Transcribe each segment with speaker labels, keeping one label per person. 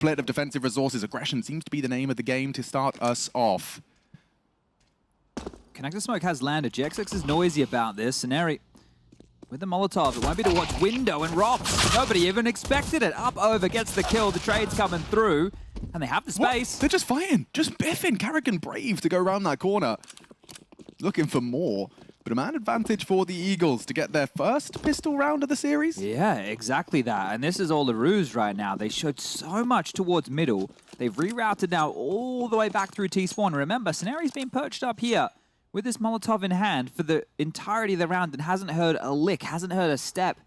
Speaker 1: split of defensive resources. Aggression seems to be the name of the game to start us off.
Speaker 2: Connector smoke has landed. GXX is noisy about this. Scenari with the Molotov. It won't be to watch window and Rops. Nobody even expected it. Up over gets the kill. The trade's coming through. And they have the space.
Speaker 1: What? They're just fighting. Just biffing. Karrigan brave to go around that corner. Looking for more. But a man advantage for the Eagles to get their first pistol round of the series.
Speaker 2: Yeah, exactly that. And this is all the ruse right now. They showed so much towards middle. They've rerouted now all the way back through T-spawn. Remember, Scenari's been perched up here with this Molotov in hand for the entirety of the round and hasn't heard a lick, hasn't heard a step,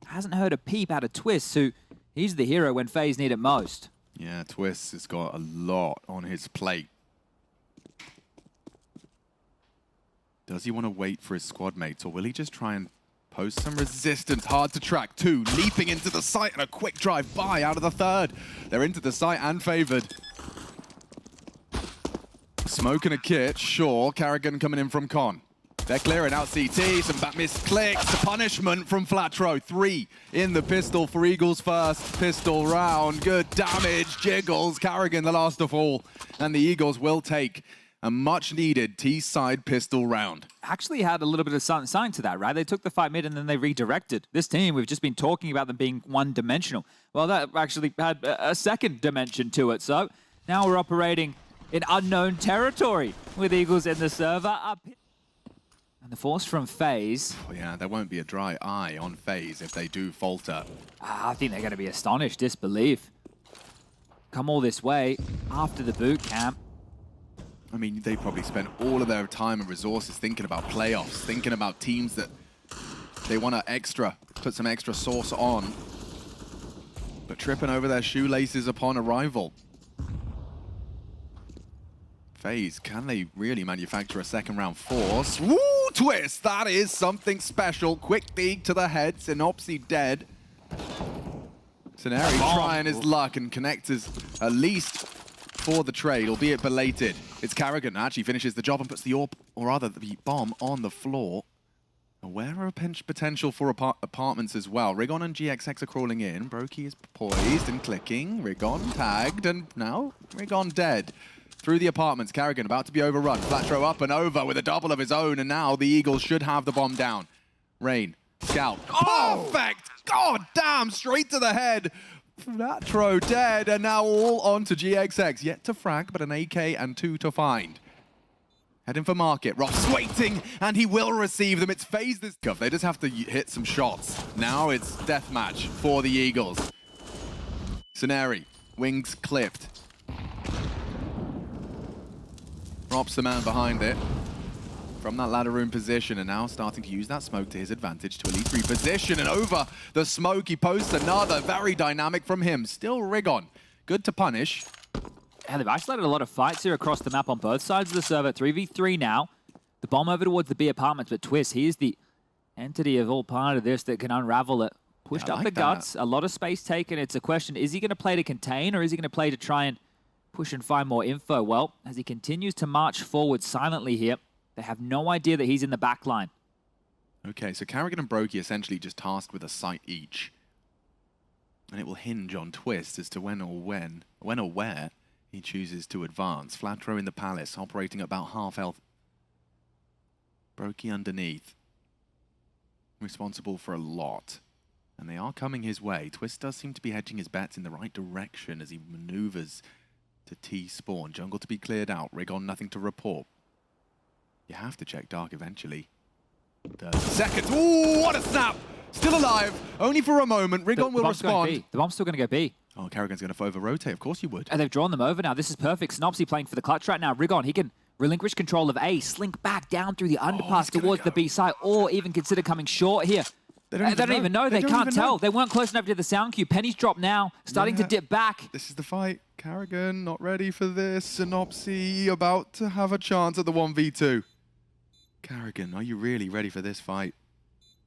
Speaker 2: hasn't heard a peep out of Twist, who he's the hero when FaZe need it most.
Speaker 1: Yeah, Twist has got a lot on his plate. Does he want to wait for his squad mates, or will he just try and post some resistance? Hard to track. Two leaping into the site and a quick drive by out of the third. They're into the site and favored. Smoke and a kit, sure. Karrigan coming in from Con. They're clearing out CT, some back missed clicks, the punishment from Flatro. 3 in the pistol for Eagles' first pistol round. Good damage, jiggles, Karrigan the last of all. And the Eagles will take a much-needed T-side pistol round.
Speaker 2: Actually had a little bit of sign to that, right? They took the fight mid and then they redirected. This team, we've just been talking about them being one-dimensional. Well, that actually had a second dimension to it. So now we're operating in unknown territory with Eagles in the server. And the force from FaZe.
Speaker 1: Oh yeah, there won't be a dry eye on FaZe if they do falter.
Speaker 2: I think they're going to be astonished, disbelief. Come all this way after the boot camp.
Speaker 1: I mean, they probably spent all of their time and resources thinking about playoffs, thinking about teams that they want to put some extra sauce on, but tripping over their shoelaces upon arrival. FaZe, can they really manufacture a second round force? Woo, Twist, that is something special. Quick dig to the head, Synopsy dead. Scenari trying his luck and connectors at least for the trade, albeit belated. It's Karrigan actually finishes the job and puts the AWP, or rather the bomb, on the floor. Aware of potential for apartments as well. Rigon and GXX are crawling in. Brokey is poised and clicking. Rigon tagged, and now Rigon dead. Through the apartments, Karrigan about to be overrun. Flatro up and over with a double of his own, and now the Eagles should have the bomb down. Rain, scout. Oh! Perfect! God damn, straight to the head. Flatro dead, and now all on to GXX. Yet to frag, but an AK and 2 to find. Heading for market. Ross waiting, and he will receive them. It's FaZe this cuff. They just have to hit some shots. Now it's deathmatch for the Eagles. Scenari, wings clipped. Rops the man behind it from that ladder room position, and now starting to use that smoke to his advantage to at least reposition, and over the smoke he posts another very dynamic from him. Still Rigon, good to punish.
Speaker 2: Yeah, they've isolated a lot of fights here across the map on both sides of the server. 3v3 now. The bomb over towards the B apartments, but Twist, he is the entity of all part of this that can unravel it. Pushed up the guts, a lot of space taken. It's a question, is he going to play to contain, or is he going to play to try and push and find more info? Well, as he continues to march forward silently here, they have no idea that he's in the back line.
Speaker 1: Okay, so Karrigan and Brokey essentially just tasked with a site each. And it will hinge on Twist as to when or where he chooses to advance. Flatro in the palace, operating at about half health. Brokey underneath. Responsible for a lot. And they are coming his way. Twist does seem to be hedging his bets in the right direction as he maneuvers to T-spawn. Jungle to be cleared out. Rigon nothing to report. You have to check dark eventually. 30 seconds. Ooh, what a snap! Still alive, only for a moment. Rigon will respond.
Speaker 2: The bomb's still going to go B.
Speaker 1: Oh, Karrigan's going to over-rotate. Of course you would.
Speaker 2: And they've drawn them over now. This is perfect. Synopsy playing for the clutch right now. Rigon, he can relinquish control of A, slink back down through the underpass towards the B side, or even consider coming short here. They don't even know. They can't tell. They weren't close enough to the sound cue. Penny's dropped now, starting to dip back.
Speaker 1: This is the fight. Karrigan not ready for this. Synopsy about to have a chance at the 1v2. Karrigan, are you really ready for this fight?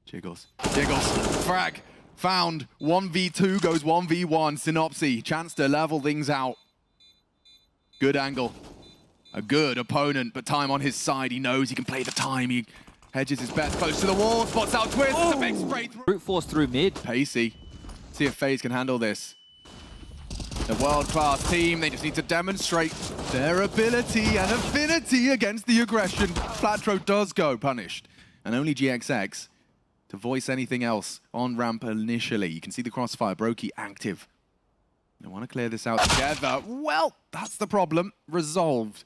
Speaker 1: Jiggles. Jiggles. Frag. Found. 1v2 goes 1v1. Synopsy. Chance to level things out. Good angle. A good opponent, but time on his side. He knows he can play the time. He hedges his best close to the wall. Spots out Twist. It's a big spray through.
Speaker 2: Brute force through mid.
Speaker 1: Pacey. See if FaZe can handle this. A world-class team, they just need to demonstrate their ability and affinity against the aggression. Flatro does go punished, and only GXX to voice anything else on ramp initially. You can see the crossfire, Brokey active. They want to clear this out together. Well, that's the problem. Resolved.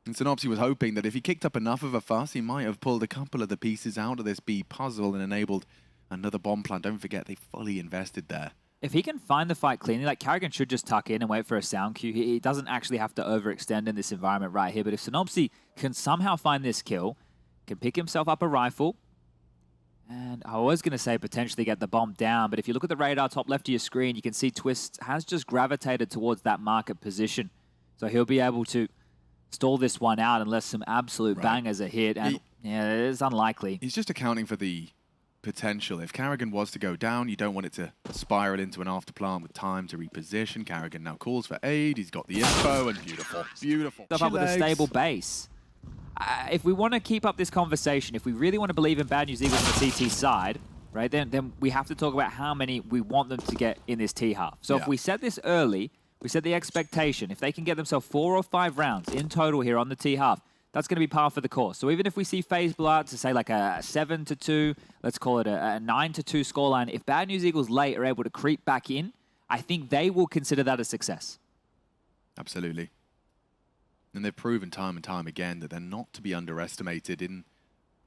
Speaker 1: And Synopsy was hoping that if he kicked up enough of a fuss, he might have pulled a couple of the pieces out of this B puzzle and enabled another bomb plant. Don't forget, they fully invested there.
Speaker 2: If he can find the fight cleanly, like Karrigan should just tuck in and wait for a sound cue. He doesn't actually have to overextend in this environment right here. But if Synopsy can somehow find this kill, can pick himself up a rifle, and I was going to say potentially get the bomb down, but if you look at the radar top left of your screen, you can see Twist has just gravitated towards that market position. So he'll be able to stall this one out unless some absolute bangers are hit. And yeah, it is unlikely.
Speaker 1: He's just accounting for the potential. If Karrigan was to go down, you don't want it to spiral into an afterplant with time to reposition. Karrigan now calls for aid. He's got the info, and beautiful, beautiful.
Speaker 2: Stuff up with a stable base. If we want to keep up this conversation, if we really want to believe in Bad News Eagles on the CT side, right, then we have to talk about how many we want them to get in this T half. So if we set this early, we set the expectation, if they can get themselves 4 or 5 rounds in total here on the T half, that's going to be par for the course. So even if we see FaZe blow out to say like a 7-2, let's call it a 9-2 scoreline, if Bad News Eagles late are able to creep back in, I think they will consider that a success.
Speaker 1: Absolutely. And they've proven time and time again that they're not to be underestimated in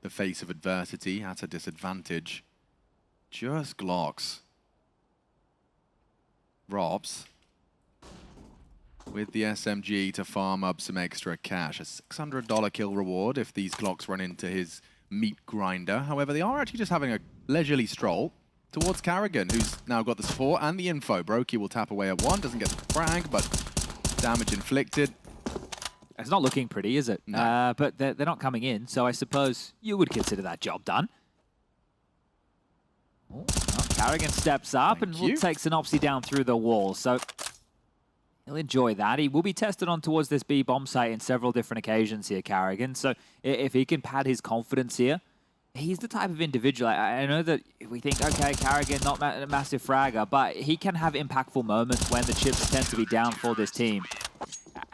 Speaker 1: the face of adversity at a disadvantage. Just Glocks. Robs with the SMG to farm up some extra cash. A $600 kill reward if these Glocks run into his meat grinder. However, they are actually just having a leisurely stroll towards Karrigan, who's now got the support and the info. Brokey will tap away at one, doesn't get the frag, but damage inflicted.
Speaker 2: It's not looking pretty, is it?
Speaker 1: No.
Speaker 2: But they're not coming in, so I suppose you would consider that job done. Oh, well, Karrigan steps up and will take Synopsy down through the wall, so he'll enjoy that. He will be tested on towards this B bomb site in several different occasions here, Karrigan, so if he can pad his confidence here, he's the type of individual. I know that we think, okay, Karrigan, not a massive fragger, but he can have impactful moments when the chips tend to be down for this team.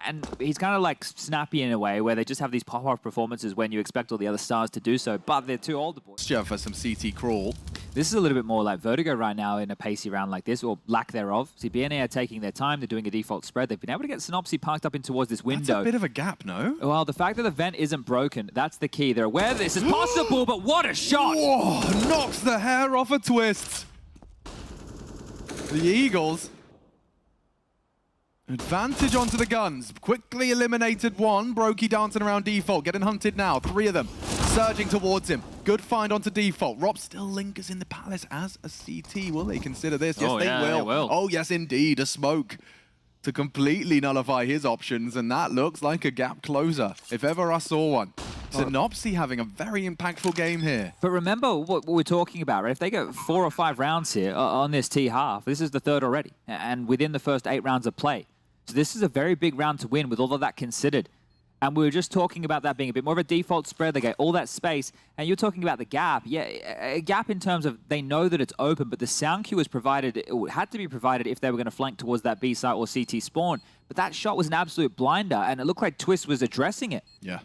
Speaker 2: And he's kind of like Snappy in a way, where they just have these pop-off performances when you expect all the other stars to do so, but they're too old.
Speaker 1: For some CT crawl.
Speaker 2: This is a little bit more like Vertigo right now in a pacey round like this, or lack thereof. See, BNA are taking their time. They're doing a default spread. They've been able to get Synopsy parked up in towards this window.
Speaker 1: That's a bit of a gap, no?
Speaker 2: Well, the fact that the vent isn't broken, that's the key. They're aware this is possible, but what a shot!
Speaker 1: Whoa, knocks the hair off a Twist. The Eagles. Advantage onto the guns. Quickly eliminated one. Brokey dancing around default. Getting hunted now. 3 of them surging towards him. Good find onto default. Rob still lingers in the palace as a CT. Will they consider this? Yes, they will. Oh, yes, indeed. A smoke to completely nullify his options. And that looks like a gap closer, if ever I saw one. Synopsy having a very impactful game here.
Speaker 2: But remember what we're talking about, right? If they get 4 or 5 rounds here on this T half, this is the 3rd already. And within the first 8 rounds of play. So this is a very big round to win with all of that considered. And we were just talking about that being a bit more of a default spread. They get all that space. And you're talking about the gap. Yeah, a gap in terms of they know that it's open, but the sound cue was provided, it had to be provided if they were going to flank towards that B site or CT spawn. But that shot was an absolute blinder, and it looked like Twist was addressing it.
Speaker 1: Yeah.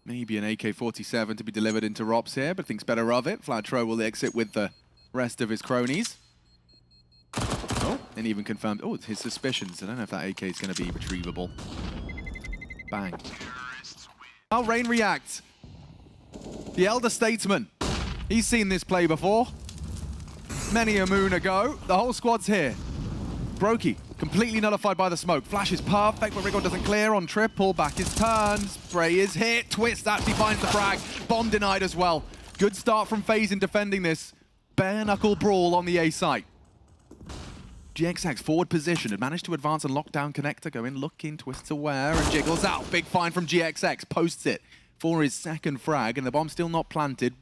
Speaker 1: Maybe an AK-47 to be delivered into Rops here, but thinks better of it. Flatro will exit with the rest of his cronies. Oh, and even confirmed, his suspicions. I don't know if that AK is going to be retrievable. Bang. How Rain reacts. The Elder Statesman. He's seen this play before. Many a moon ago. The whole squad's here. Brokey, completely nullified by the smoke. Flash is perfect, but Rigor doesn't clear on triple. Back is turned. Spray is hit. Twist actually finds the frag. Bomb denied as well. Good start from FaZe in defending this. Bare knuckle brawl on the A site. GXX forward position, had managed to advance and lock down connector, go in, looking, twists aware, and jiggles out. Big find from GXX, posts it for his 2nd frag, and the bomb's still not planted.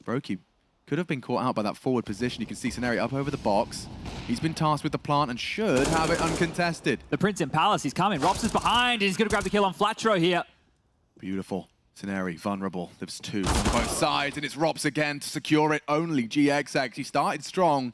Speaker 1: Brokey could have been caught out by that forward position. You can see Scenario up over the box. He's been tasked with the plant and should have it uncontested.
Speaker 2: The Prince in Palace, he's coming. Rops is behind, and he's going to grab the kill on Flatro here.
Speaker 1: Beautiful. Teneri vulnerable. There's two on both sides, and it's Rops again to secure it. Only GXX. He started strong,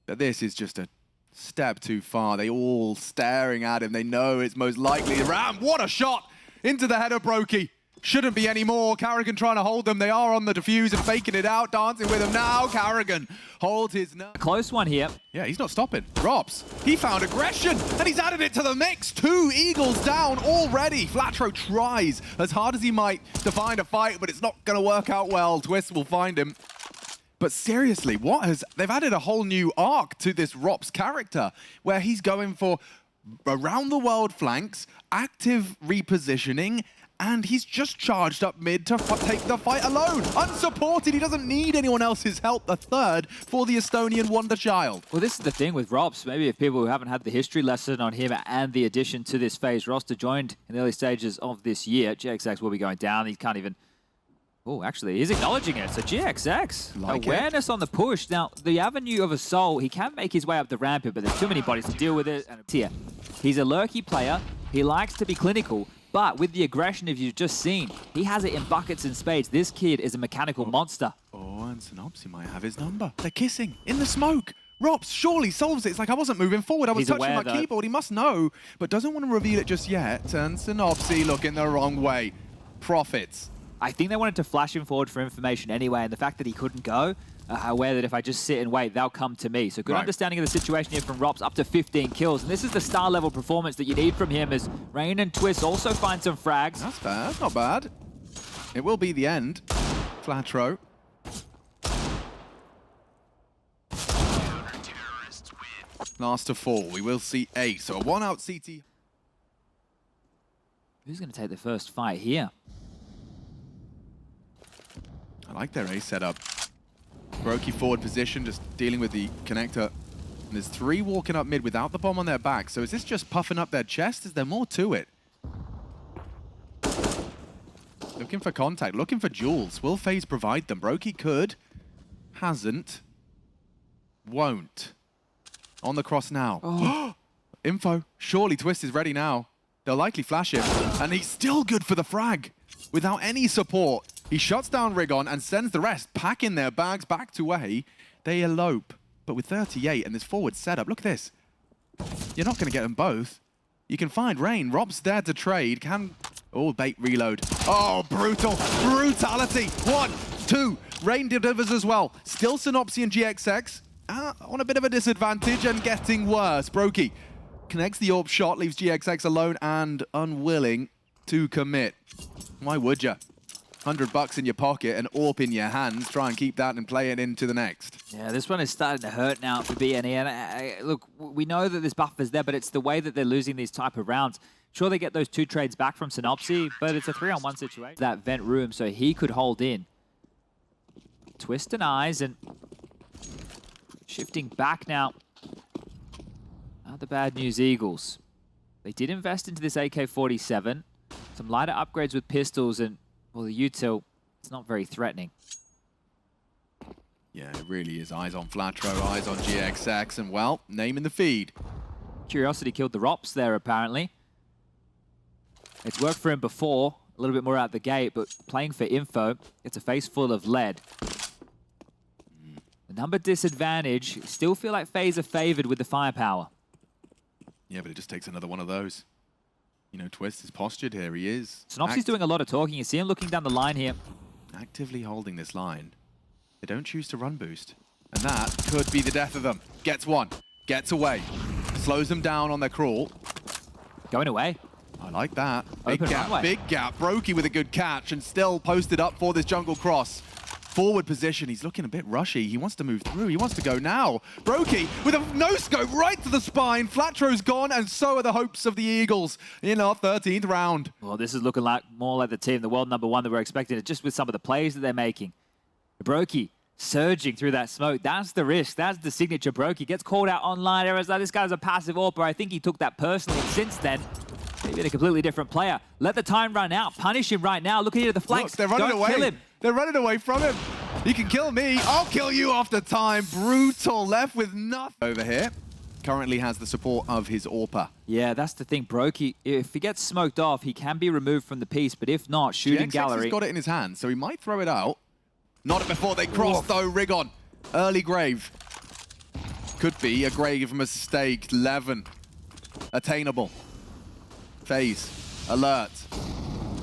Speaker 1: but this is just a step too far. They all staring at him. They know it's most likely Ram. What a shot into the header, Brokey. Shouldn't be any more. Carrigan trying to hold them. They are on the defuse and faking it out, dancing with him now. Carrigan holds his nerve.
Speaker 2: Close one here.
Speaker 1: Yeah, he's not stopping. Rops, he found aggression, and he's added it to the mix. 2 Eagles down already. Flatro tries as hard as he might to find a fight, but it's not going to work out well. Twist will find him. But seriously, they've added a whole new arc to this Rops character, where he's going for around the world flanks, active repositioning, and he's just charged up mid to take the fight alone. Unsupported, he doesn't need anyone else's help. A third for the Estonian wonder child.
Speaker 2: Well, this is the thing with Rops. Maybe if people who haven't had the history lesson on him and the addition to this FaZe roster joined in the early stages of this year, GXX will be going down. He can't even... Oh, actually, he's acknowledging it. So GXX, awareness on the push. Now, the avenue of a soul, he can make his way up the ramp here, but there's too many bodies to deal with it. And here, he's a lurky player. He likes to be clinical. But with the aggression, if you've just seen, he has it in buckets and spades. This kid is a mechanical monster.
Speaker 1: Oh, and Synopsy might have his number. They're kissing in the smoke. Rops surely solves it. It's like, I wasn't moving forward. I was touching my keyboard. He must know, but doesn't want to reveal it just yet. And Synopsy looking the wrong way. Profits.
Speaker 2: I think they wanted to flash him forward for information anyway, and the fact that he couldn't go, aware that if I just sit and wait, they'll come to me. So good understanding of the situation here from Rops, up to 15 kills. And this is the star level performance that you need from him, as Rain and Twist also find some frags.
Speaker 1: That's bad, that's not bad. It will be the end. Flatro. Last to 4, we will see 8. So a 1-out CT.
Speaker 2: Who's going to take the first fight here?
Speaker 1: I like their A setup. Brokey forward position, just dealing with the connector. And there's 3 walking up mid without the bomb on their back. So is this just puffing up their chest? Is there more to it? Looking for contact, looking for jewels. Will FaZe provide them? Brokey could. Hasn't. Won't. On the cross now. Oh. Info. Surely Twist is ready now. They'll likely flash him. And he's still good for the frag. Without any support. He shuts down Rigon and sends the rest packing their bags back to A. They elope. But with 38 and this forward setup, look at this. You're not going to get them both. You can find Rain. Rob's there to trade. Oh, bait reload. Oh, brutal. Brutality. 1, 2. Rain delivers as well. Still Synopsy and GXX on a bit of a disadvantage and getting worse. Brokey connects the AWP shot, leaves GXX alone and unwilling to commit. Why would you? $100 in your pocket and AWP in your hands. Try and keep that and play it into the next.
Speaker 2: Yeah, this one is starting to hurt now for BNE. And look, we know that this buffer's there, but it's the way that they're losing these type of rounds. Sure, they get those 2 trades back from Synopsy, but it's a 3-on-1 situation. That vent room, so he could hold in. Twist and eyes, and shifting back now. Not the bad news, Eagles. They did invest into this AK-47. Some lighter upgrades with pistols, and well, the util, it's not very threatening.
Speaker 1: Yeah, it really is. Eyes on Flatro, eyes on GXX, and well, name in the feed.
Speaker 2: Curiosity killed the Rops there, apparently. It's worked for him before, a little bit more out the gate, but playing for info, it's a face full of lead. The number disadvantage, still feel like FaZe are favored with the firepower.
Speaker 1: Yeah, but it just takes another one of those. You know, Twist is postured here. He is.
Speaker 2: Synopsy's doing a lot of talking. You see him looking down the line here.
Speaker 1: Actively holding this line. They don't choose to run boost. And that could be the death of them. Gets one. Gets away. Slows them down on their crawl.
Speaker 2: Going away.
Speaker 1: I like that.
Speaker 2: Open
Speaker 1: big gap,
Speaker 2: runway.
Speaker 1: big gap. Brokey with a good catch and still posted up for this jungle cross. Forward position, he's looking a bit rushy. He wants to move through, he wants to go now. Brokey with a no-scope right to the spine. Flatro's gone, and so are the hopes of the Eagles in our 13th round.
Speaker 2: Well, this is looking like more like the team, the world #1 that we're expecting, just with some of the plays that they're making. Brokey surging through that smoke. That's the risk. That's the signature Brokey. Gets called out online. Everyone's like, this guy's a passive AWPer. I think he took that personally. And since then, maybe a completely different player. Let the time run out. Punish him right now. Look at the flanks.
Speaker 1: Look, they're running away.
Speaker 2: Kill him.
Speaker 1: They're running away from him. You can kill me. I'll kill you after time. Brutal. Left with nothing over here. currently has the support of his AWPer.
Speaker 2: Yeah, that's the thing. Brokey, if he gets smoked off, he can be removed from the piece, but if not, shooting gallery.
Speaker 1: He's got it in his hand, so he might throw it out. Not before they cross, though. Rigon, early grave. Could be a grave mistake. 11. Attainable. FaZe. Alert.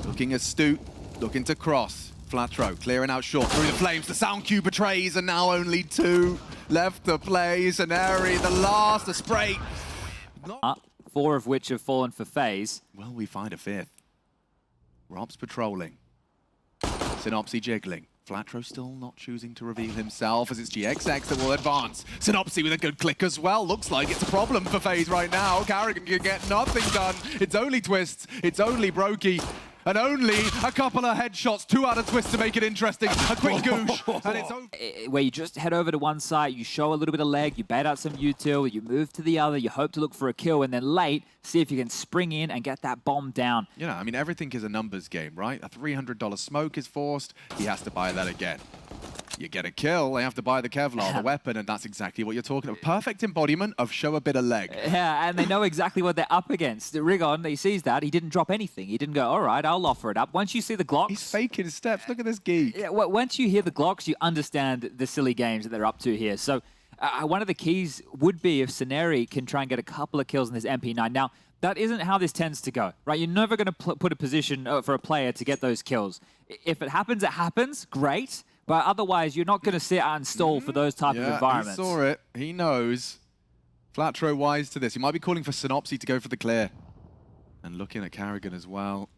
Speaker 1: Looking astute. Looking to cross. Flatro clearing out short through the flames. The sound cue betrays, and now only 2 left to play. Xantares, the last, a spray.
Speaker 2: 4 of which have fallen for FaZe.
Speaker 1: Well, we find a 5th. Rob's patrolling. Synopsy jiggling. Flatro still not choosing to reveal himself as it's GXX that will advance. Synopsy with a good click as well. Looks like it's a problem for FaZe right now. Karrigan can get nothing done. It's only Twists. It's only Brokey. And only a couple of headshots, 2 out of Twist to make it interesting. A quick goosh, and it's over.
Speaker 2: Where you just head over to one side, you show a little bit of leg, you bait out some util, you move to the other, you hope to look for a kill, and then late, see if you can spring in and get that bomb down.
Speaker 1: You know, I mean, everything is a numbers game, right? A $300 smoke is forced, he has to buy that again. You get a kill, they have to buy the Kevlar, the weapon, and that's exactly what you're talking about. Perfect embodiment of show a bit of leg.
Speaker 2: Yeah, and they know exactly what they're up against. Rigon, he sees that, he didn't drop anything. He didn't go, all right, I'll offer it up. Once you see the Glocks...
Speaker 1: He's faking his steps, look at this geek.
Speaker 2: Yeah, once you hear the Glocks, you understand the silly games that they're up to here. So one of the keys would be if Xantares can try and get a couple of kills in this MP9. Now, that isn't how this tends to go, right? You're never going to put a position for a player to get those kills. If it happens, great. But otherwise, you're not going to sit out and stall for those type of environments.
Speaker 1: He saw it. He knows. Flatro wise to this. He might be calling for Synopsy to go for the clear. And looking at Karrigan as well.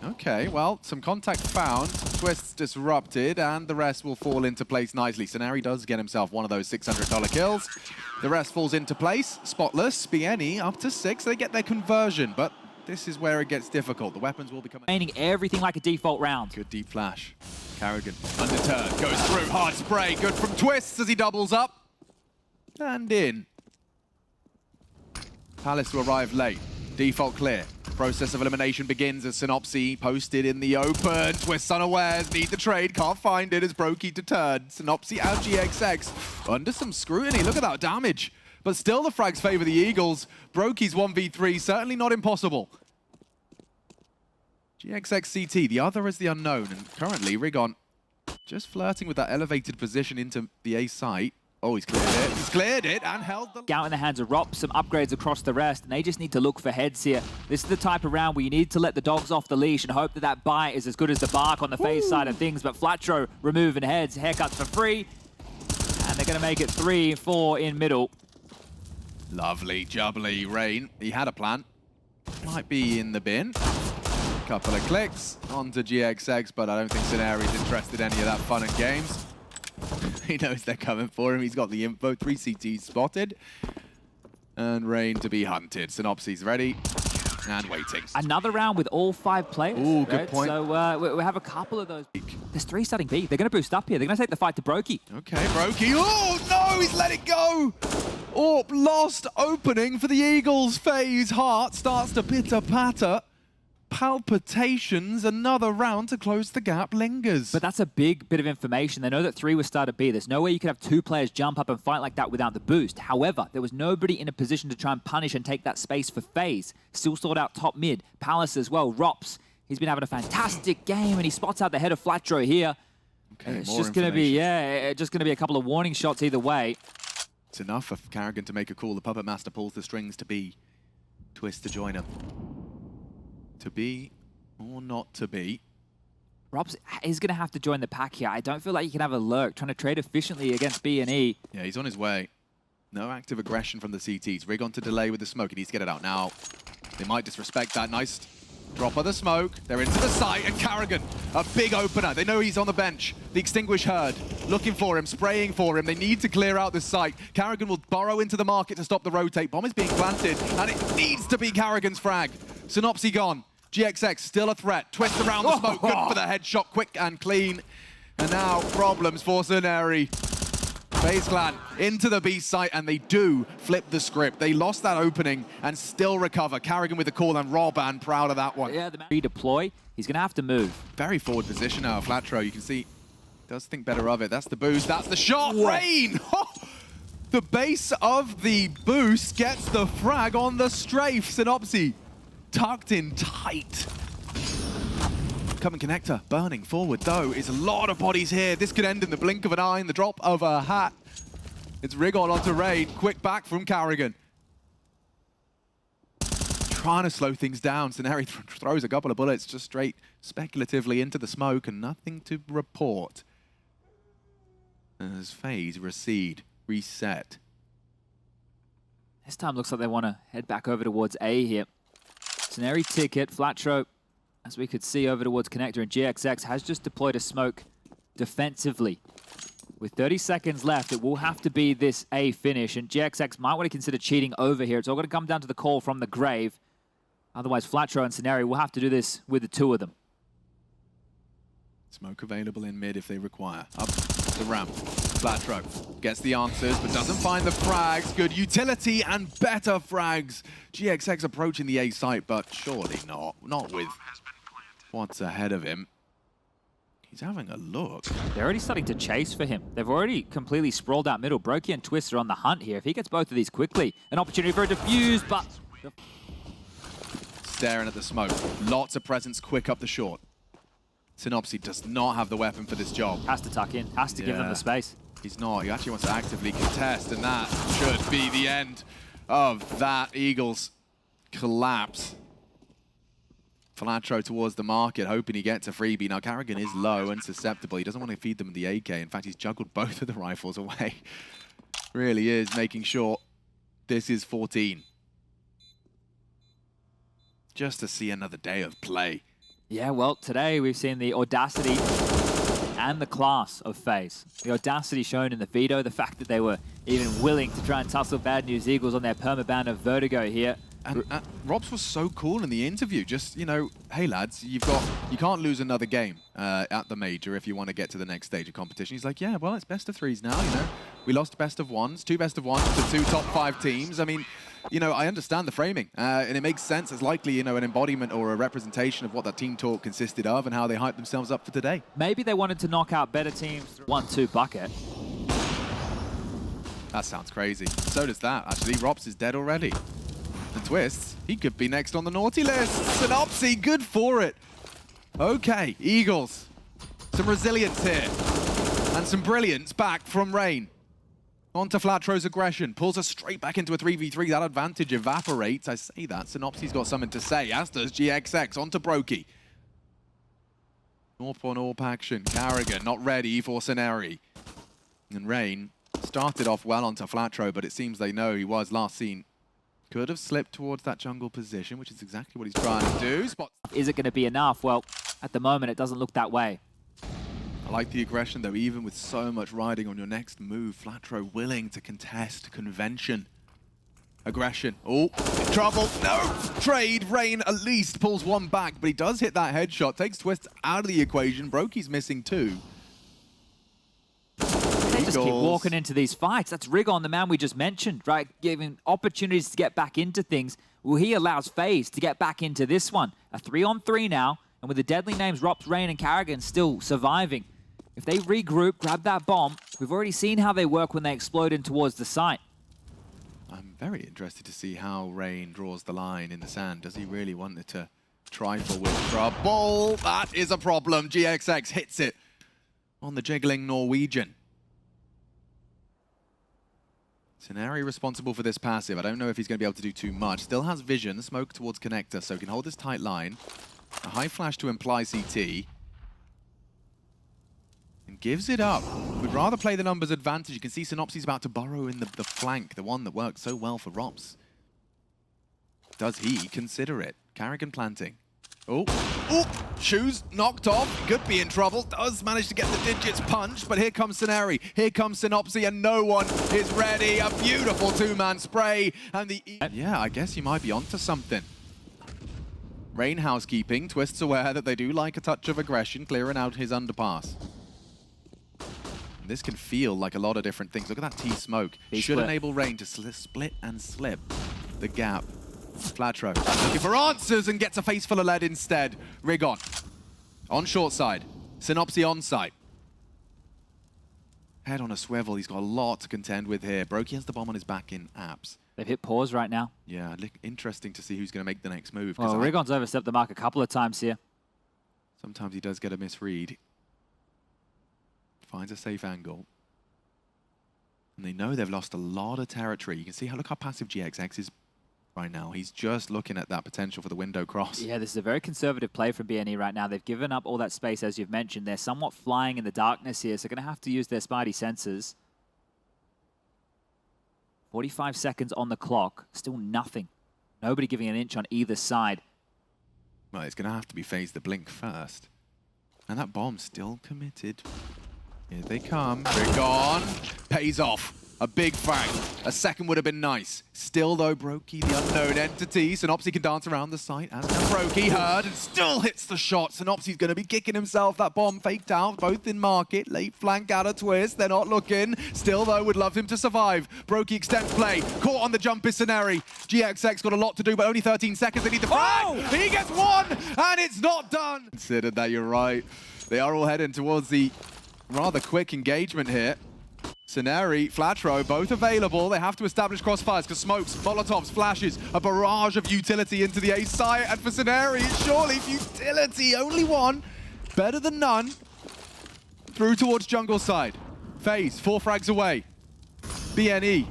Speaker 1: Okay, well, some contact found. Twists disrupted, and the rest will fall into place nicely. Xantares does get himself one of those $600 kills. The rest falls into place. Spotless, BNE up to 6. They get their conversion, but this is where it gets difficult. The weapons will become...
Speaker 2: Remaining everything like a default round.
Speaker 1: Good deep flash. Karrigan, undeterred, goes through. Hard spray, good from Twists as he doubles up. And in. Palace to arrive late. Default clear. Process of elimination begins as Synopsy posted in the open. Twists unawares, need the trade, can't find it as Brokey deterred. Synopsy and GXX under some scrutiny. Look at that damage. But still the frags favor the Eagles. Brokey's 1v3, certainly not impossible. GXX CT, the other is the unknown. And currently, Rigon just flirting with that elevated position into the A site. Oh, he's cleared it. He's cleared it and held the...
Speaker 2: Out in the hands of Rop, some upgrades across the rest, and they just need to look for heads here. This is the type of round where you need to let the dogs off the leash and hope that that bite is as good as the bark on the FaZe side of things. But Flatro removing heads, haircuts for free. And they're going to make it 3-4 in middle.
Speaker 1: Lovely, jubbly Rain. He had a plan. Might be in the bin. Couple of clicks onto GXX, but I don't think Xantares is interested in any of that fun and games. He knows they're coming for him. He's got the info. 3 CTs spotted. And Rain to be hunted. Synopsy's ready and waiting.
Speaker 2: Another round with all 5 players.
Speaker 1: Ooh, good point.
Speaker 2: So we have a couple of those. There's 3 starting B. They're going to boost up here. They're going to take the fight to Brokey.
Speaker 1: Okay, Brokey. Oh, no, he's let it go. Oh, lost opening for the Eagles. FaZe heart starts to pitter-patter. Palpitations, another round to close the gap lingers.
Speaker 2: But that's a big bit of information. They know that 3 was started B. There's no way you could have 2 players jump up and fight like that without the boost. However, there was nobody in a position to try and punish and take that space for FaZe. Still sorted out top mid. Palace as well. Rops, he's been having a fantastic game, and he spots out the head of Flatro here.
Speaker 1: Okay,
Speaker 2: it's just going to be, just going to be a couple of warning shots either way.
Speaker 1: It's enough for Karrigan to make a call. The Puppet Master pulls the strings to be. Twist to join him. To be or not to be.
Speaker 2: Robs is going to have to join the pack here. I don't feel like you can have a lurk trying to trade efficiently against B and E.
Speaker 1: Yeah, he's on his way. No active aggression from the CTs. Rig on to delay with the smoke. He needs to get it out now. They might disrespect that. Nice drop of the smoke. They're into the site, and Karrigan, a big opener. They know he's on the bench. The Extinguish herd, looking for him, spraying for him. They need to clear out this site. Karrigan will burrow into the market to stop the rotate. Bomb is being planted, and it needs to be Karrigan's frag. Synopsy gone. GXX still a threat. Twist around the smoke. Good for the headshot. Quick and clean. And now problems for Xantares. FaZe Clan into the B site, and they do flip the script. They lost that opening and still recover. Karrigan with the call, and Roban proud of that one.
Speaker 2: Yeah, the redeploy. He's going to have to move.
Speaker 1: Very forward position now. Flatro, you can see, does think better of it. That's the boost. That's the shot.
Speaker 2: Whoa.
Speaker 1: Rain! The base of the boost gets the frag on the strafe. Synopsy tucked in tight. Coming connector, burning forward though, is a lot of bodies here. This could end in the blink of an eye, in the drop of a hat. It's Rigon onto Raid, quick back from Carrigan. Trying to slow things down. Scenario throws a couple of bullets just straight speculatively into the smoke and nothing to report. As FaZe recede, reset.
Speaker 2: This time looks like they want to head back over towards A here. Scenario ticket, Flatro, as we could see over towards connector, and GXX has just deployed a smoke defensively. With 30 seconds left, it will have to be this A finish, and GXX might want to consider cheating over here. It's all going to come down to the call from the grave. Otherwise, Flatro and Scenario will have to do this with the two of them.
Speaker 1: Smoke available in mid if they require. Up the ramp. Flatro gets the answers, but doesn't find the frags. Good utility and better frags. GXX approaching the A site, but surely not. Not with what's ahead of him. He's having a look.
Speaker 2: They're already starting to chase for him. They've already completely sprawled out middle. Brokey and Twist are on the hunt here. If he gets both of these quickly, an opportunity for a defuse, but...
Speaker 1: Staring at the smoke. Lots of presence quick up the short. Synopsy does not have the weapon for this job.
Speaker 2: Has to tuck in, has to give them the space.
Speaker 1: He's not. He actually wants to actively contest, and that should be the end of that Eagles collapse. Flatro towards the market, hoping he gets a freebie. Now, Carrigan is low and susceptible. He doesn't want to feed them the AK. In fact, he's juggled both of the rifles away. Really is making sure this is 14. Just to see another day of play.
Speaker 2: Yeah, well, today we've seen the audacity and the class of FaZe. The audacity shown in the veto, the fact that they were even willing to try and tussle Bad News Eagles on their permaban of Vertigo here.
Speaker 1: And Robs was so cool in the interview. Just, you know, hey lads, you can't lose another game at the major if you want to get to the next stage of competition. He's like, yeah, well, it's best of threes now, you know. We lost best of ones, 2 best of ones to 2 top 5 teams. I mean, you know, I understand the framing, and it makes sense. It's likely, you know, an embodiment or a representation of what that team talk consisted of and how they hyped themselves up for today.
Speaker 2: Maybe they wanted to knock out better teams through 1-2 bucket.
Speaker 1: That sounds crazy. So does that, actually. Rops is dead already. The Twists, he could be next on the naughty list. Synopsy, good for it. Okay, Eagles. Some resilience here. And some brilliance back from Rain. Onto Flatro's aggression. Pulls us straight back into a 3v3. That advantage evaporates. I say that. Synopsy's got something to say, as does GXX. Onto Brokey. AWP on AWP action. Carrigan not ready for Scenario. And Rain started off well onto Flatro, but it seems they know he was last seen. Could have slipped towards that jungle position, which is exactly what he's trying to do.
Speaker 2: Is it going to be enough? Well, at the moment, it doesn't look that way.
Speaker 1: I like the aggression, though, even with so much riding on your next move. Flatro willing to contest convention. Aggression. Oh, trouble. No! Trade. Rain at least pulls one back, but he does hit that headshot. Takes Twist out of the equation. Brokey's missing 2.
Speaker 2: They just keep walking into these fights. That's Rigon, the man we just mentioned, right? Giving opportunities to get back into things. Well, he allows FaZe to get back into this one. A 3-on-3 now, and with the deadly names Rops, Rain, and Carrigan still surviving. If they regroup, grab that bomb, we've already seen how they work when they explode in towards the site.
Speaker 1: I'm very interested to see how Rain draws the line in the sand. Does he really want it to trifle with trouble? That is a problem. GXX hits it on the jiggling Norwegian. Scenario responsible for this passive. I don't know if he's going to be able to do too much. Still has vision, smoke towards connector, so he can hold this tight line. A high flash to imply CT. And gives it up. Would rather play the numbers advantage. You can see Synopsy's about to burrow in the flank, the one that worked so well for Rops. Does he consider it? Carrigan planting. Oh, shoes knocked off. Could be in trouble. Does manage to get the digits punched, but here comes Scenario. Here comes Synopsy, and no one is ready. A beautiful 2-man spray, and the... Yeah, I guess you might be onto something. Rain housekeeping. Twist's aware that they do like a touch of aggression, clearing out his underpass. And this can feel like a lot of different things. Look at that T-smoke. Should enable Rain to split and slip the gap. Flatro looking for answers and gets a face full of lead instead. Rigon on short side. Synopsy on site. head on a swivel. He's got a lot to contend with here. Brokey has the bomb on his back in apps.
Speaker 2: They've hit pause right now.
Speaker 1: Yeah, interesting to see who's going to make the next move.
Speaker 2: Well, Rigon's overstepped the mark a couple of times here.
Speaker 1: Sometimes he does get a misread. Finds a safe angle. And they know they've lost a lot of territory. You can see look how passive GXX is right now. He's just looking at that potential for the window cross.
Speaker 2: Yeah, this is a very conservative play from BNE right now. They've given up all that space, as you've mentioned. They're somewhat flying in the darkness here, so they're going to have to use their spidey senses. 45 seconds on the clock. Still nothing. Nobody giving an inch on either side.
Speaker 1: Well, it's going to have to be FaZe the blink first. And that bomb's still committed. Here they come. Rigon pays off. A big frag. A second would have been nice. Still, though, Brokey, the unknown entity. Synopsy can dance around the site. As can Brokey, heard, and still hits the shot. Synopsy's going to be kicking himself. That bomb faked out, both in market. Late flank out of twist. They're not looking. Still, though, would love him to survive. Brokey extends play. Caught on the jump is Scenari. GXX got a lot to do, but only 13 seconds. They need the frag. Oh! He gets one, and it's not done. Considered that, you're right. They are all heading towards the rather quick engagement here. Scenari, Flatro, both available. They have to establish crossfires because smokes, molotovs, flashes, a barrage of utility into the A site. And for Scenari, it's surely futility. Only one. Better than none. Through towards jungle side. FaZe, 4 frags away. BNE,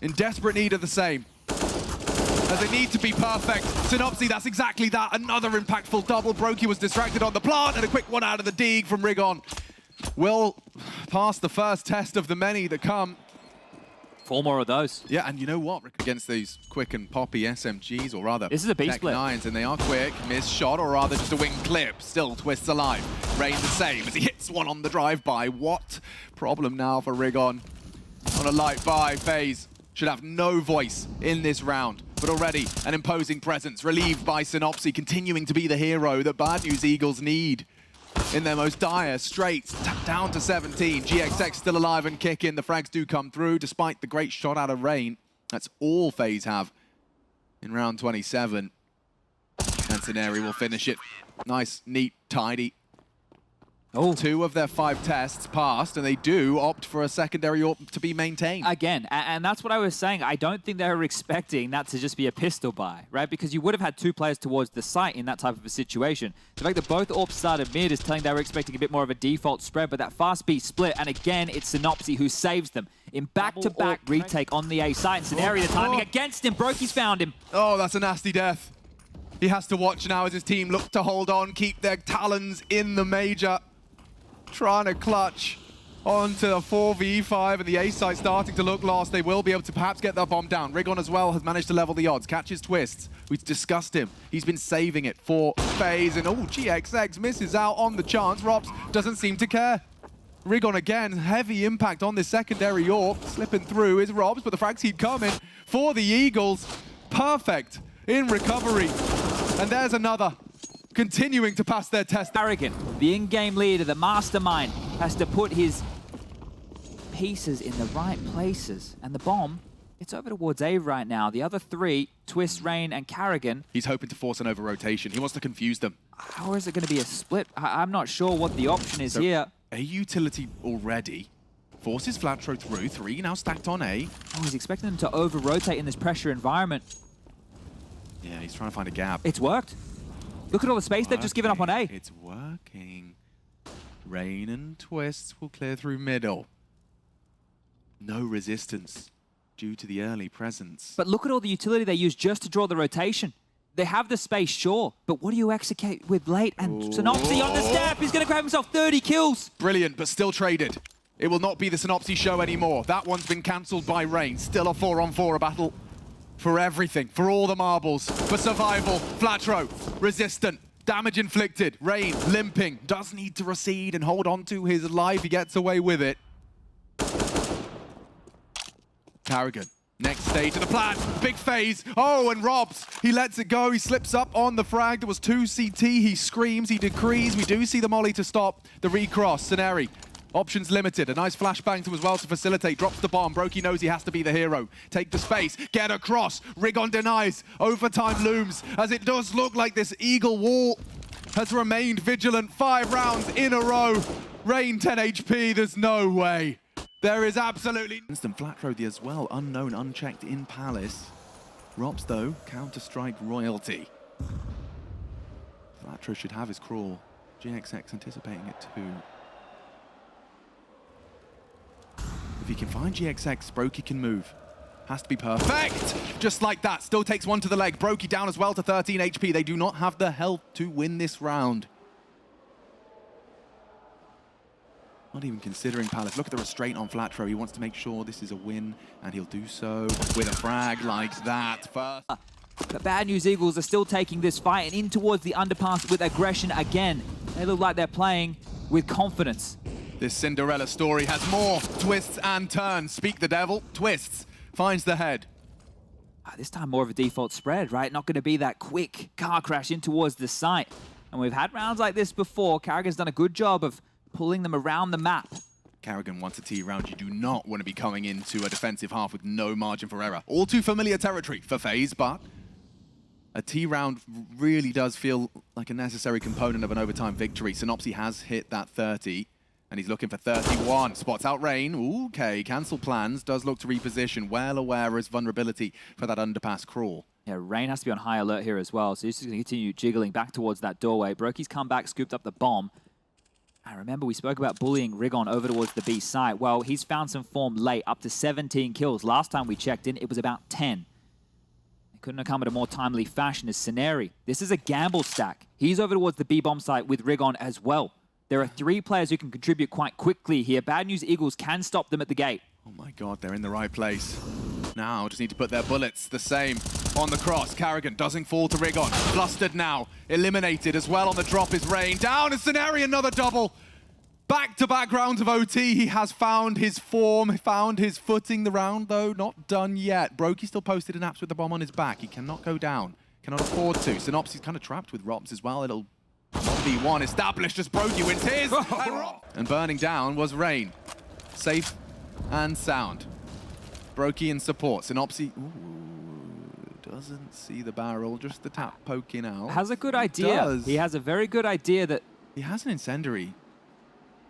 Speaker 1: in desperate need of the same. As they need to be perfect. Synopsy, that's exactly that. Another impactful double. Brokey was distracted on the plant, and a quick one out of the dig from Rigon. Will pass the first test of the many that come.
Speaker 2: 4 more of those.
Speaker 1: Yeah, and you know what? Against these quick and poppy SMGs, or rather,
Speaker 2: this is a B split.
Speaker 1: Tech-9s, and they are quick. Missed shot, or rather just a wing clip. Still twists alive. Rain the same as he hits one on the drive-by. What problem now for Rigon? On a light buy, FaZe should have no voice in this round. But already an imposing presence, relieved by Synopsy, continuing to be the hero that Bad News Eagles need. In their most dire straits, down to 17. GXX still alive and kicking. The frags do come through, despite the great shot out of Rain. That's all FaZe have in round 27. And Scenari will finish it. Nice, neat, tidy.
Speaker 2: Oh.
Speaker 1: 2 of their 5 tests passed, and they do opt for a secondary AWP to be maintained.
Speaker 2: Again, and that's what I was saying. I don't think they were expecting that to just be a pistol buy, right? Because you would have had 2 players towards the site in that type of a situation. The fact that both AWPs started mid is telling they were expecting a bit more of a default spread, but that fast B split, and again, it's Synopsy who saves them. In back-to-back retake on the A site, and Scenari, the timing against him. Brokey's found him.
Speaker 1: Oh, that's a nasty death. He has to watch now as his team look to hold on, keep their talons in the major. Trying to clutch onto the 4v5, and the A site starting to look lost. They will be able to perhaps get that bomb down. Rigon as well has managed to level the odds. Catches twists. We've discussed him. He's been saving it for FaZe, and GXX misses out on the chance. Robs doesn't seem to care. Rigon again, heavy impact on this secondary AWP. Slipping through is Robs, but the frags keep coming for the Eagles. Perfect in recovery. And there's another. Continuing to pass their test.
Speaker 2: Arrogant, the in-game leader, the mastermind, has to put his pieces in the right places. And the bomb, it's over towards A right now. The other 3, Twist, Rain, and Carrigan.
Speaker 1: He's hoping to force an over-rotation. He wants to confuse them.
Speaker 2: How is it going to be a split? I'm not sure what the option is here.
Speaker 1: A utility already. Forces Flatro through. 3 now stacked on A.
Speaker 2: Oh, he's expecting them to over-rotate in this pressure environment.
Speaker 1: Yeah, he's trying to find a gap.
Speaker 2: It's worked. Look at all the space they've just given up on A.
Speaker 1: It's working. Rain and Twists will clear through middle. No resistance due to the early presence.
Speaker 2: But look at all the utility they use just to draw the rotation. They have the space, sure, but what do you execute with late? And Synopsy on the step, he's going to grab himself 30 kills.
Speaker 1: Brilliant, but still traded. It will not be the Synopsy show anymore. That one's been cancelled by Rain. Still a 4-on-4, a battle for everything, for all the marbles, for survival. Flatro, resistant, damage inflicted. Rain, limping, does need to recede and hold on to his life. He gets away with it. Carrigan, next stage of the plan. Big FaZe. Oh, and Robs, he lets it go. He slips up on the frag. There was 2 CT. He screams, he decrees. We do see the molly to stop the recross. Scenari. Options limited. A nice flashbang to as well to facilitate. Drops the bomb. Brokey knows he has to be the hero. Take the space. Get across. Rigon denies. Overtime looms as it does look like this Eagle wall has remained vigilant 5 rounds in a row. Rain 10 HP. There's no way. There is absolutely instant flat throw as well. Unknown, unchecked in Palace. Rops though, Counter-Strike royalty. Flat throw should have his crawl. GXX anticipating it too. If he can find GXX, Brokey can move. Has to be perfect! Just like that, still takes one to the leg. Brokey down as well to 13 HP. They do not have the health to win this round. Not even considering Palace. Look at the restraint on flat throw. He wants to make sure this is a win, and he'll do so with a frag like that. First.
Speaker 2: But Bad News Eagles are still taking this fight and in towards the underpass with aggression again. They look like they're playing with confidence.
Speaker 1: This Cinderella story has more twists and turns. Speak the devil, twists, finds the head.
Speaker 2: This time more of a default spread, right? Not going to be that quick car crash in towards the site. And we've had rounds like this before. Carragher's done a good job of pulling them around the map.
Speaker 1: Carragher wants a T round. You do not want to be coming into a defensive half with no margin for error. All too familiar territory for FaZe, but a T round really does feel like a necessary component of an overtime victory. Synopsy has hit that 30, and he's looking for 31. Spots out Rain. Okay, cancel plans. Does look to reposition. Well aware of his vulnerability for that underpass crawl.
Speaker 2: Yeah, Rain has to be on high alert here as well, so he's just going to continue jiggling back towards that doorway. Brokey's come back, scooped up the bomb. I remember we spoke about bullying Rigon over towards the B site. Well, he's found some form late, up to 17 kills. Last time we checked in, it was about 10. It couldn't have come at a more timely fashion as Scenari. This is a gamble stack. He's over towards the B bomb site with Rigon as well. There are 3 players who can contribute quite quickly here. Bad News Eagles can stop them at the gate.
Speaker 1: Oh my god, they're in the right place. Now, just need to put their bullets the same on the cross. Carragher doesn't fall to Rigon. Flustered now. Eliminated as well on the drop is Rain. Down is Scenari, another double. Back-to-back rounds of OT. He has found his form, found his footing. The round, though, not done yet. Brokey still posted an apps with the bomb on his back. He cannot go down. Cannot afford to. Synopsy's kind of trapped with Robs as well. It'll be one established as Brokey wins his. And burning down was Rain. Safe and sound. Brokey in support. Synopsy doesn't see the barrel, just the tap poking out.
Speaker 2: Has a good idea. He has a very good idea that...
Speaker 1: He has an incendiary.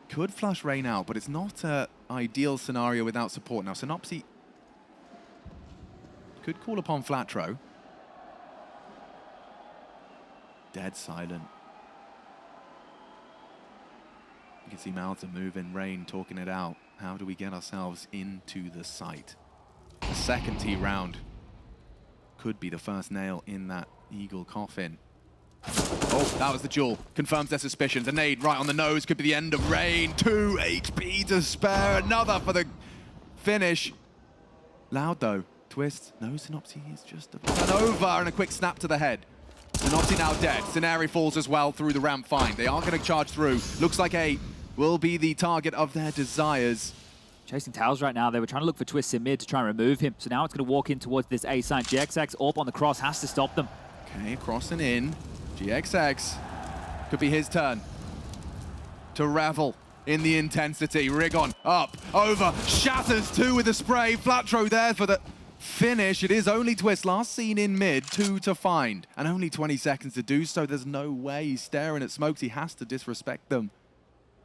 Speaker 1: Could flush Rain out, but it's not an ideal scenario without support. Now, Synopsy could call upon Flatro. Dead silent. You can see mouths are moving, Rain talking it out. How do we get ourselves into the site? The second T round could be the first nail in that Eagle coffin. Oh, that was the duel. Confirms their suspicions. A nade right on the nose. Could be the end of Rain. 2 HP to spare. Another for the finish. Loud though. Twist. No, Synopsy is just about over. And a quick snap to the head. Synopsy now dead. Scenari falls as well through the ramp. Fine. They are going to charge through. Looks like A will be the target of their desires.
Speaker 2: Chasing towers right now. They were trying to look for Twists in mid to try and remove him. So now it's going to walk in towards this A side. GXX AWP on the cross has to stop them.
Speaker 1: Okay, crossing in. GXX. Could be his turn to revel in the intensity. Rigon up, over, shatters 2 with the spray. Flatro there for the finish. It is only Twist, last seen in mid, 2 to find. And only 20 seconds to do so. There's no way he's staring at smokes. He has to disrespect them.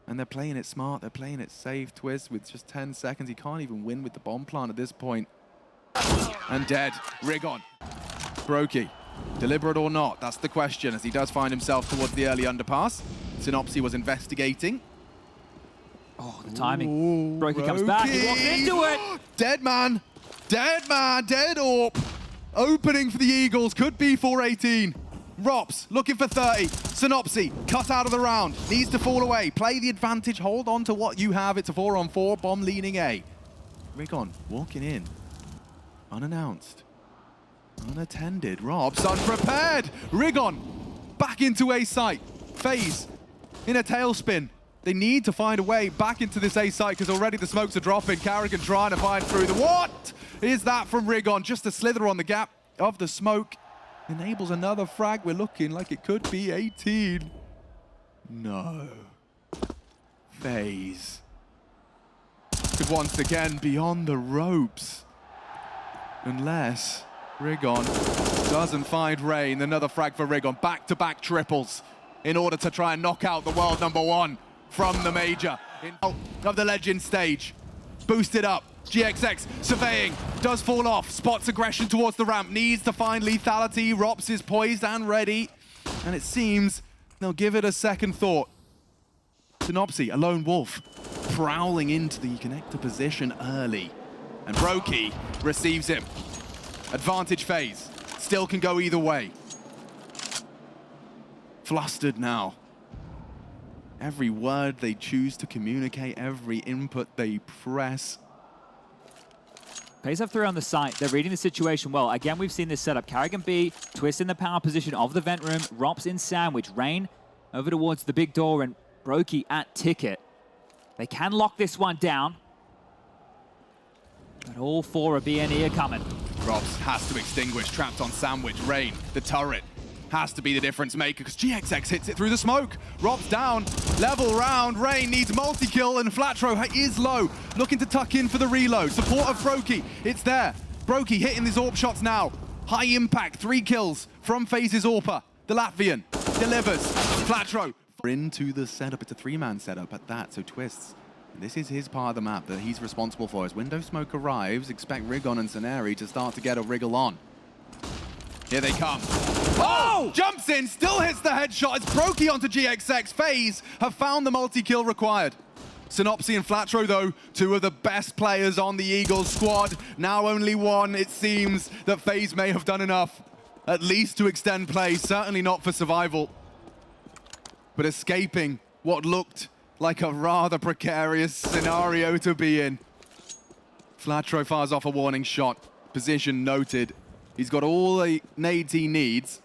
Speaker 1: And they're playing it smart, they're playing it safe. Twist with just 10 seconds. He can't even win with the bomb plant at this point. And dead. Rigon. Brokey. Deliberate or not, that's the question, as he does find himself towards the early underpass. Synopsy was investigating.
Speaker 2: Oh, the timing. Brokey comes back, he walks into it!
Speaker 1: Dead man, dead AWP. Opening for the Eagles, could be 418. Rops looking for 30. Synopsy cut out of the round, needs to fall away. Play the advantage, hold on to what you have. It's a 4-on-4, bomb leaning A. Rigon walking in, unannounced. Unattended. Robs unprepared. Rigon back into A site. FaZe in a tailspin. They need to find a way back into this A site because already the smokes are dropping. Carragher trying to find through the... What is that from Rigon? Just a slither on the gap of the smoke. Enables another frag. We're looking like it could be 18. No. FaZe could once again be on the ropes. Unless Rigon doesn't find Rain. Another frag for Rigon. Back-to-back triples in order to try and knock out the world #1 from the major of the legend stage. boosted up. GXX surveying, does fall off, spots aggression towards the ramp, needs to find lethality. Rops is poised and ready, and it seems they'll give it a second thought. Synopsy, a lone wolf, prowling into the connector position early, and Brokey receives him. Advantage phase, still can go either way. Flustered now. Every word they choose to communicate, every input they press.
Speaker 2: FaZe have 3 on the site. They're reading the situation well. Again, we've seen this setup. Karrigan B, Twist in the power position of the vent room, Rops in sandwich, Rain over towards the big door, and Brokey at ticket. They can lock this one down. But all 4 of BNE are coming.
Speaker 1: Rops has to extinguish, trapped on sandwich. Rain, the turret, has to be the difference maker because GXX hits it through the smoke. Rops down, level round. Rain needs multi-kill and Flatro is low, looking to tuck in for the reload. Support of Brokey, it's there. Brokey hitting his AWP shots now. High impact, 3 kills from FaZe's AWPer. The Latvian delivers. Flatro into the setup. It's a 3-man setup at that, so Twists. This is his part of the map that he's responsible for. As window smoke arrives, expect Rigon and Saneri to start to get a wriggle on. Here they come. Oh! Jumps in, still hits the headshot. It's Brokey onto GXX. FaZe have found the multi-kill required. Synopsy and Flatro, though, 2 of the best players on the Eagles squad. Now only 1. It seems that FaZe may have done enough, at least to extend play. Certainly not for survival. But escaping what looked like a rather precarious scenario to be in. Flatro fires off a warning shot. Position noted. He's got all the nades he needs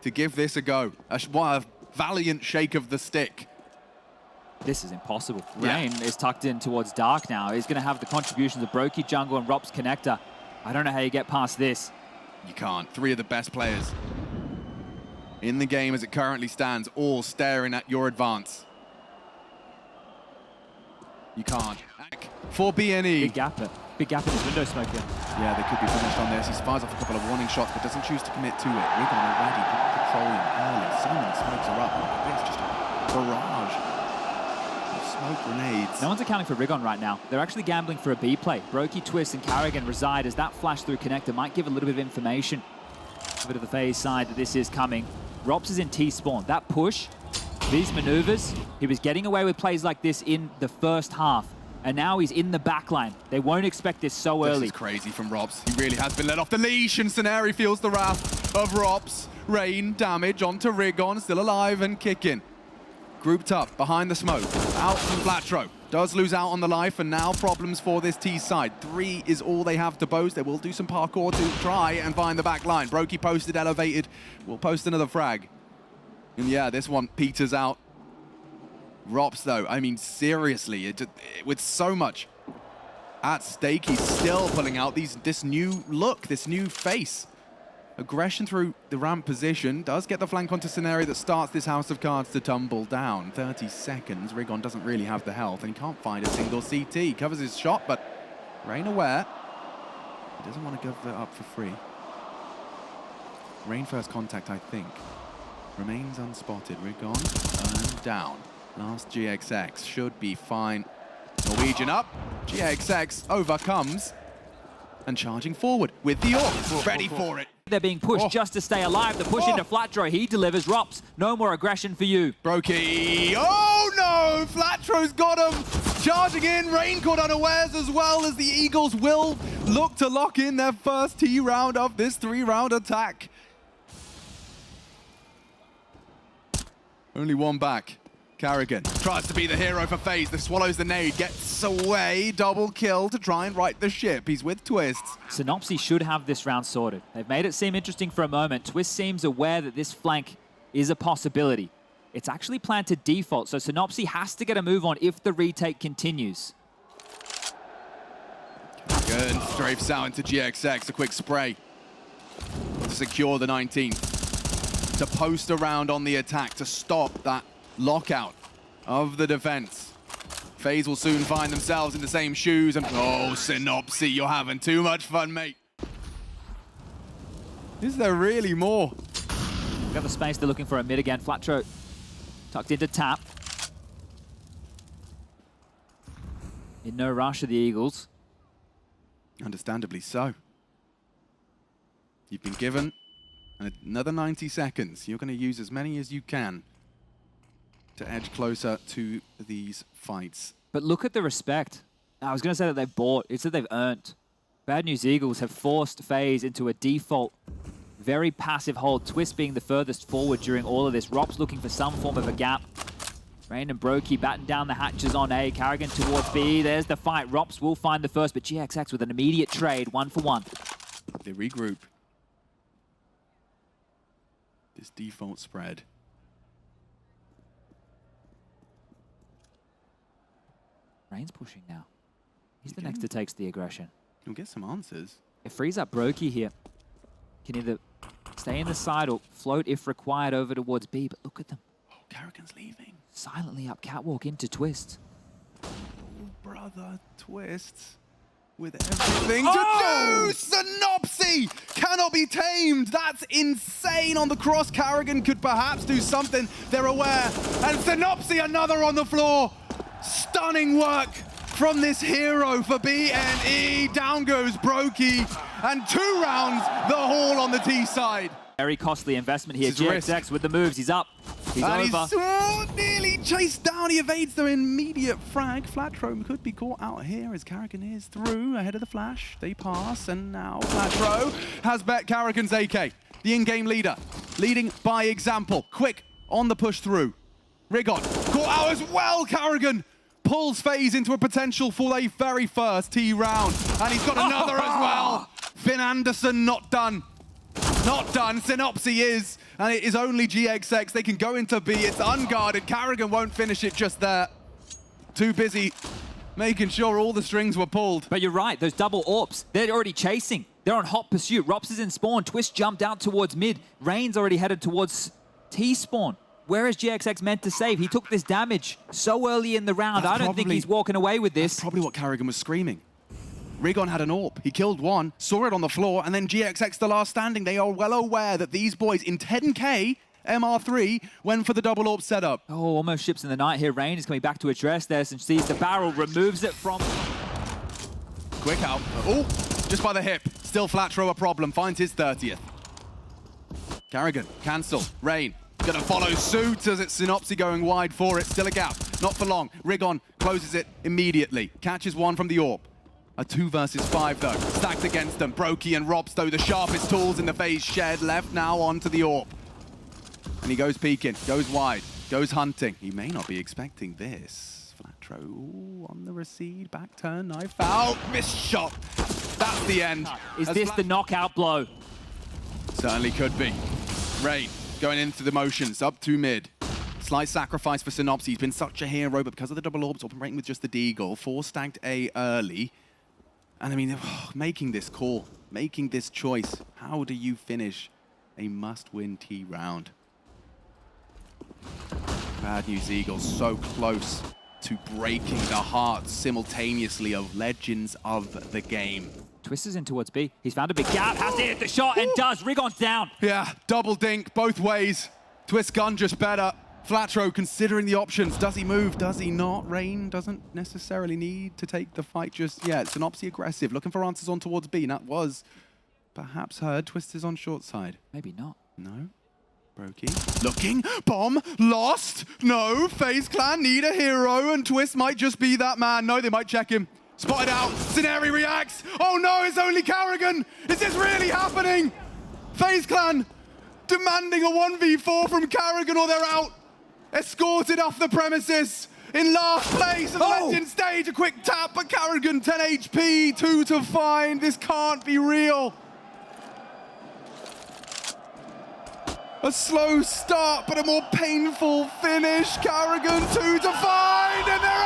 Speaker 1: to give this a go. What a valiant shake of the stick.
Speaker 2: This is impossible. Rain is tucked in towards Dark now. He's going to have the contributions of Brokey, Jungle, and Rops connector. I don't know how you get past this.
Speaker 1: You can't. 3 of the best players in the game as it currently stands, all staring at your advance. You can't. For BNE.
Speaker 2: Big gap in his window smoke here.
Speaker 1: Yeah, they could be finished on this. He fires off a couple of warning shots, but doesn't choose to commit to it. Rigon already patrolling early. So many smokes are up. Look at this, just a barrage of smoke grenades.
Speaker 2: No one's accounting for Rigon right now. They're actually gambling for a B play. Brokey, Twist, and Karrigan reside as that flash through connector might give a little bit of information. A bit of the FaZe side that this is coming. Rops is in T-spawn. That push, these maneuvers, he was getting away with plays like this in the first half. And now he's in the backline. They won't expect this so early.
Speaker 1: This is crazy from Rops. He really has been let off the leash, and Saneri feels the wrath of Rops. Rain damage onto Rigon, still alive and kicking. Grouped up behind the smoke. Out from Flatro. Does lose out on the life, and now problems for this T side. 3 is all they have to boast. They will do some parkour to try and find the back line. Brokey posted, elevated. We'll post another frag. And yeah, this one peters out. Rops, though, I mean, seriously, with so much at stake, he's still pulling out this new look, this new face. Aggression through the ramp position does get the flank onto Saneri that starts this house of cards to tumble down. 30 seconds, Rigon doesn't really have the health, and he can't find a single CT. Covers his shot, but Rain aware. He doesn't want to give it up for free. Rain first contact, I think. Remains unspotted. Rigon burned down. Last GXX should be fine. Norwegian up. GXX overcomes and charging forward with the AWP. Ready for it.
Speaker 2: They're being pushed just to stay alive. The push into Flatro. He delivers. Rops. No more aggression for you.
Speaker 1: Brokey. Oh no! Flatro's got him. Charging in. Rain caught unawares as well as the Eagles will look to lock in their first T round of this 3-round attack. Only 1 back. Karrigan tries to be the hero for FaZe. Swallows the nade, gets away, double kill to try and right the ship. He's with Twists.
Speaker 2: Synopsy should have this round sorted. They've made it seem interesting for a moment. Twist seems aware that this flank is a possibility. It's actually planned to default, so Synopsy has to get a move on if the retake continues.
Speaker 1: Good, strafes out into GXX, a quick spray to secure the 19th. To post around on the attack, to stop that lockout of the defense. FaZe will soon find themselves in the same shoes, and oh, Synopsy, you're having too much fun, mate. Is there really more?
Speaker 2: Got the space, they're looking for a mid again. Flatro tucked into tap. In no rush of the Eagles.
Speaker 1: Understandably so. You've been given another 90 seconds. You're going to use as many as you can to edge closer to these fights.
Speaker 2: But look at the respect. I was going to say that they've bought. It's that they've earned. Bad News Eagles have forced FaZe into a default, very passive hold. Twist being the furthest forward during all of this. Rop's looking for some form of a gap. Rain and Brokey batten down the hatches on A. Carrigan towards B. There's the fight. Rops will find the first, but GXX with an immediate trade, 1-for-1.
Speaker 1: They regroup. This default spread.
Speaker 2: Rain's pushing now. He's the next to takes the aggression.
Speaker 1: You'll get some answers.
Speaker 2: It frees up Brokey here. Can either stay in the side or float if required over towards B, but look at them.
Speaker 1: Oh, Carrigan's leaving.
Speaker 2: Silently up catwalk into Twist.
Speaker 1: Oh, brother, Twist. With everything to do! Synopsy cannot be tamed! That's insane on the cross. Carrigan could perhaps do something. They're aware. And Synopsy, another on the floor. Stunning work from this hero for BNE. Down goes Brokey. And 2 rounds, the haul on the T side.
Speaker 2: Very costly investment here. GXX with the moves. He's up. He's over.
Speaker 1: He's nearly chased down. He evades the immediate frag. Flatro could be caught out here as Carrigan is through ahead of the flash. They pass, and now Flatro has bet Carrigan's AK, the in-game leader, leading by example. Quick on the push through. Rigon caught out as well. Carrigan pulls FaZe into a potential for a very first T round, and he's got another as well. Finn Anderson not done. Not done. Synopsy is, and it is only GXX. They can go into B. It's unguarded. Carrigan won't finish it just there. Too busy making sure all the strings were pulled.
Speaker 2: But you're right. Those double AWPs, they're already chasing. They're on hot pursuit. Rops is in spawn. Twist jumped out towards mid. Rain's already headed towards T spawn. Where is GXX meant to save? He took this damage so early in the round. I don't think he's walking away with this.
Speaker 1: That's probably what Carrigan was screaming. Rigon had an AWP. He killed one, saw it on the floor, and then GXX the last standing. They are well aware that these boys in 10K MR3 went for the double AWP setup.
Speaker 2: Oh, almost ships in the night here. Rain is coming back to address this and sees the barrel, removes it from...
Speaker 1: Quick out. Oh, just by the hip. Still Flatro a problem. Finds his 30th. Carrigan, cancel. Rain, gonna follow suit as it's Synopsy going wide for it. Still a gap. Not for long. Rigon closes it immediately. Catches one from the AWP. A 2 versus 5 though, stacked against them. Brokey and Rops though, the sharpest tools in the FaZe shed. Left now onto the AWP. And he goes peeking, goes wide, goes hunting. He may not be expecting this. Flatro ooh, on the recede, back turn, knife out, missed shot. That's the end.
Speaker 2: Is this the knockout blow?
Speaker 1: Certainly could be. Rain going into the motions, up to mid. Slight sacrifice for Synopsy. He's been such a hero, but because of the double AWPs, operating with just the Deagle, 4 stacked A early. And I mean, making this call, making this choice. How do you finish a must-win T round? Bad News Eagles so close to breaking the hearts simultaneously of legends of the game.
Speaker 2: Twist is in towards B. He's found a big gap, has to hit the shot, and does. Rigon's down.
Speaker 1: Yeah, double dink both ways. Twist gun just better. Flatro considering the options. Does he move? Does he not? Rain doesn't necessarily need to take the fight just yet. Synopsy aggressive, looking for answers on towards B. And that was perhaps heard. Twist is on short side.
Speaker 2: Maybe not.
Speaker 1: No. Brokey looking. Bomb lost. No. FaZe Clan need a hero, and Twist might just be that man. No, they might check him. Spotted out. Scenario reacts. Oh no, it's only Carrigan. Is this really happening? FaZe Clan demanding a 1v4 from Carrigan or they're out. Escorted off the premises in last place of the Legend stage. A quick tap, but Carrigan 10 HP, 2 to find. This can't be real. A slow start, but a more painful finish. Carrigan 2 to find, and they're